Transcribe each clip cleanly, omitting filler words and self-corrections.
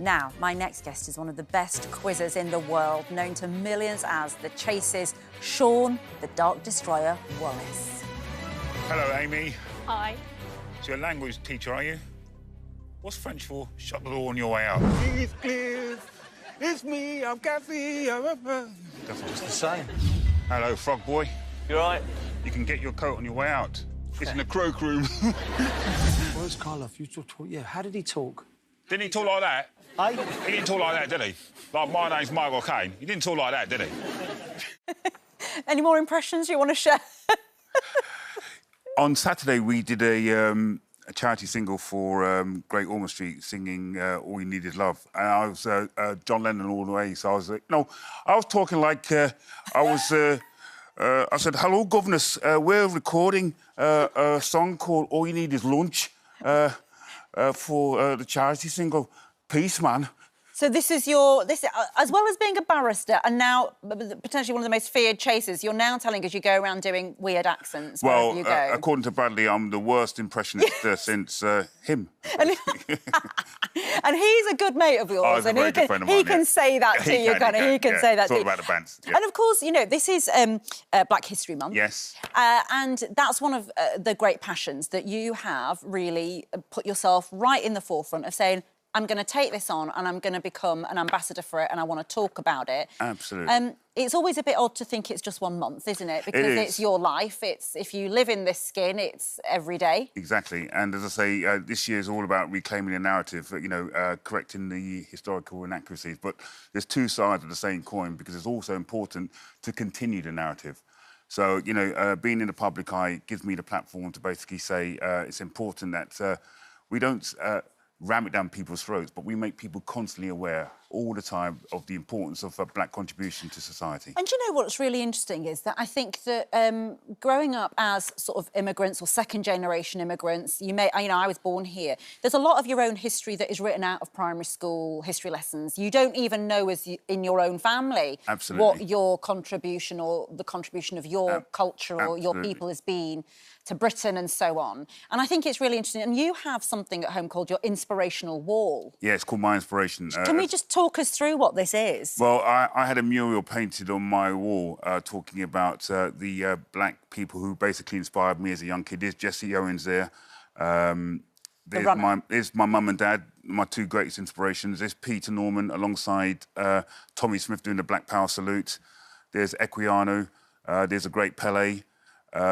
Now, my next guest is one of the best quizzers in the world, known to millions as The Chase's Shaun the Dark Destroyer Wallace. Hello, Amy. Hi. So you're a language teacher, are you? What's French for? Shut the door on your way out. Please, it's me, I'm Kathy. That's just the same. Hello, frog boy. You all right? You can get your coat on your way out. It's in the cloak room. Where's Karloff? You talk, yeah, how did he talk? Didn't he talk like that? He didn't talk like that, did he? Like, my name's Michael Caine. He didn't talk like that, did he? Any more impressions you want to share? On Saturday, we did a charity single for Great Ormond Street, singing All You Need Is Love. And I was John Lennon all the way, so I was I was talking like I said, hello, governors, we're recording a song called All You Need Is Lunch for the charity single. Peace, man. So this is as well as being a barrister and now potentially one of the most feared chasers, you're now telling us you go around doing weird accents wherever you go. According to Bradley, I'm the worst impressionist since him. And he's a good mate of yours, and he can say that to you, he can say that to you. It's all about the bands. Yeah. And of course, you know, this is Black History Month. Yes. And that's one of the great passions that you have really put yourself right in the forefront of saying, I'm going to take this on and I'm going to become an ambassador for it and I want to talk about it. Absolutely. It's always a bit odd to think it's just 1 month, isn't it? Because it's your life. It's if you live in this skin, it's every day. Exactly. And as I say, this year is all about reclaiming the narrative, you know, correcting the historical inaccuracies. But there's two sides of the same coin because it's also important to continue the narrative. So, you know, being in the public eye gives me the platform to basically say it's important that we don't ram it down people's throats, but we make people constantly aware all the time of the importance of a Black contribution to society. And do you know what's really interesting is that I think that growing up as sort of immigrants or second-generation immigrants, I was born here, there's a lot of your own history that is written out of primary school history lessons. You don't even know in your own family what your contribution or the contribution of your culture or your people has been to Britain and so on. And I think it's really interesting. And you have something at home called your inspirational wall. Yeah, it's called My Inspiration. Can we just talk us through what this is? Well, I had a mural painted on my wall talking about the Black people who basically inspired me as a young kid. There's Jesse Owens there. There's my mum and dad, my two greatest inspirations. There's Peter Norman alongside Tommy Smith doing the Black Power salute. There's Equiano. There's a great Pele.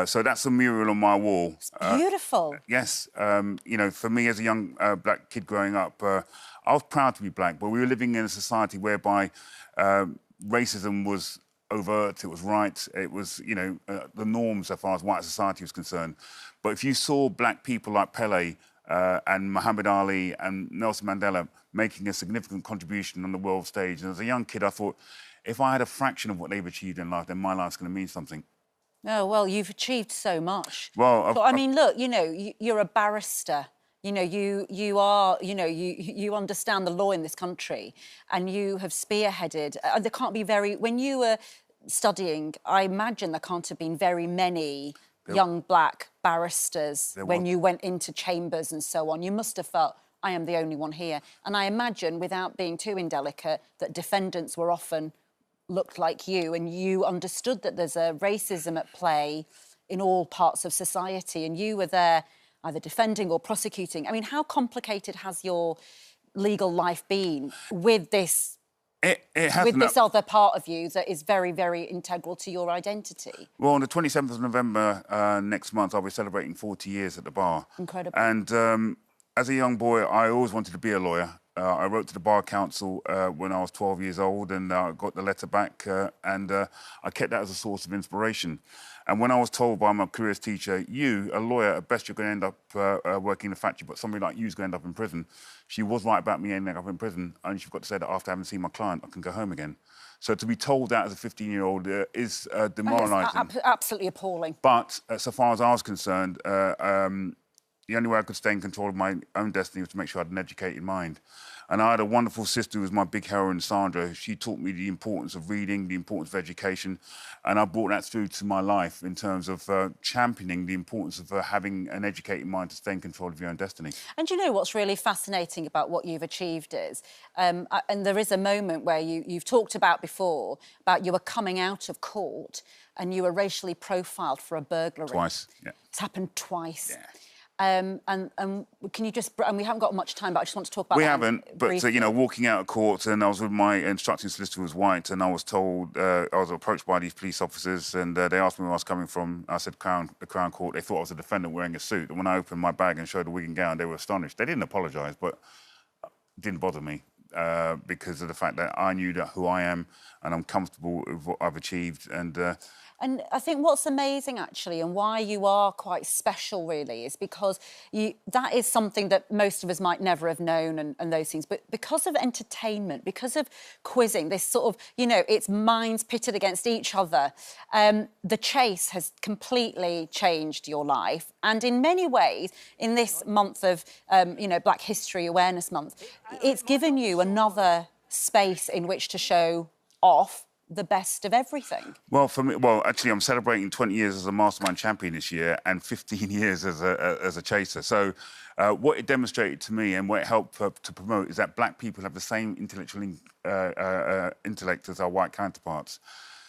So that's a mural on my wall. It's beautiful. Yes. You know, for me as a young Black kid growing up, I was proud to be Black, but we were living in a society whereby racism was overt, it was right, it was, you know, the norms as far as white society was concerned. But if you saw Black people like Pele and Muhammad Ali and Nelson Mandela making a significant contribution on the world stage, and as a young kid, I thought, if I had a fraction of what they've achieved in life, then my life's going to mean something. Oh, well, you've achieved so much. Well, but, I mean, look, you know, you're a barrister. You know, you understand the law in this country and you have spearheaded. There can't be when you were studying, I imagine there can't have been very many young Black barristers when you went into chambers and so on. You must have felt, I am the only one here. And I imagine, without being too indelicate, that defendants were often looked like you and you understood that there's a racism at play in all parts of society and you were there either defending or prosecuting. I mean, how complicated has your legal life been with this other part of you that is very, very integral to your identity? Well, on the 27th of November next month, I'll be celebrating 40 years at the bar. Incredible. And as a young boy, I always wanted to be a lawyer. I wrote to the Bar Council when I was 12 years old and I got the letter back and I kept that as a source of inspiration. And when I was told by my careers teacher, you, a lawyer, at best you're going to end up working in a factory, but somebody like you is going to end up in prison, she was right about me ending up in prison, and she forgot to say that after having seen my client, I can go home again. So to be told that as a 15-year-old is demoralising. Absolutely appalling. But so far as I was concerned, the only way I could stay in control of my own destiny was to make sure I had an educated mind. And I had a wonderful sister who was my big heroine, Sandra. She taught me the importance of reading, the importance of education, and I brought that through to my life in terms of championing the importance of having an educated mind to stay in control of your own destiny. And you know what's really fascinating about what you've achieved is, and there is a moment where you've talked about before, about you were coming out of court and you were racially profiled for a burglary. Twice, yeah. It's happened twice. Yeah. And can you just... And we haven't got much time, but I just want to talk about We that haven't, but, you know, walking out of court, and I was with my instructing solicitor who was white, and I was told, I was approached by these police officers, and they asked me where I was coming from. I said, the Crown Court. They thought I was a defendant wearing a suit. And when I opened my bag and showed the wig and gown, they were astonished. They didn't apologise, but it didn't bother me because of the fact that I knew that who I am, and I'm comfortable with what I've achieved, And I think what's amazing, actually, and why you are quite special, really, is because that is something that most of us might never have known and those things. But because of entertainment, because of quizzing, this sort of, you know, it's minds pitted against each other, The Chase has completely changed your life. And in many ways, in this month of, you know, Black History Awareness Month, it's given you another space in which to show off the best of everything. Well, for me, actually, I'm celebrating 20 years as a mastermind champion this year and 15 years as a chaser. So what it demonstrated to me and what it helped to promote is that black people have the same intellectual intellect as our white counterparts.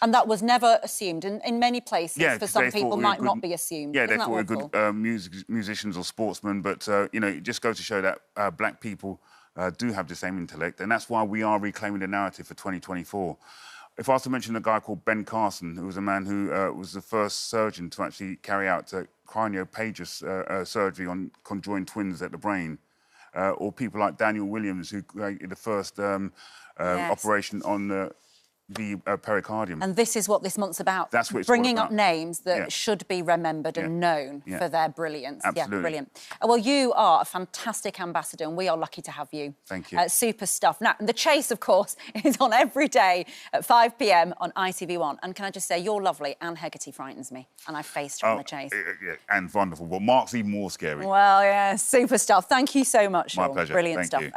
And that was never assumed. In many places, yeah, for some people, might not be assumed. Yeah, Isn't they thought we were awful? good musicians or sportsmen, but, you know, it just goes to show that black people do have the same intellect, and that's why we are reclaiming the narrative for 2024. If I was to mention a guy called Ben Carson, who was a man who was the first surgeon to actually carry out craniopagus surgery on conjoined twins at the brain, or people like Daniel Williams, who created the first operation on the pericardium. And this is what this month's about. That's what it's bringing all up about. names that should be remembered and known for their brilliance. Absolutely. Yeah, brilliant. Well, you are a fantastic ambassador, and we are lucky to have you. Thank you. Super stuff. Now, The Chase, of course, is on every day at 5 p.m. on ITV1. And can I just say, you're lovely. Anne Hegarty frightens me, and I faced her on The Chase. Yeah, and wonderful. Well, Mark's even more scary. Well, yeah, super stuff. Thank you so much, Shaun. My pleasure. Brilliant Thank stuff. you.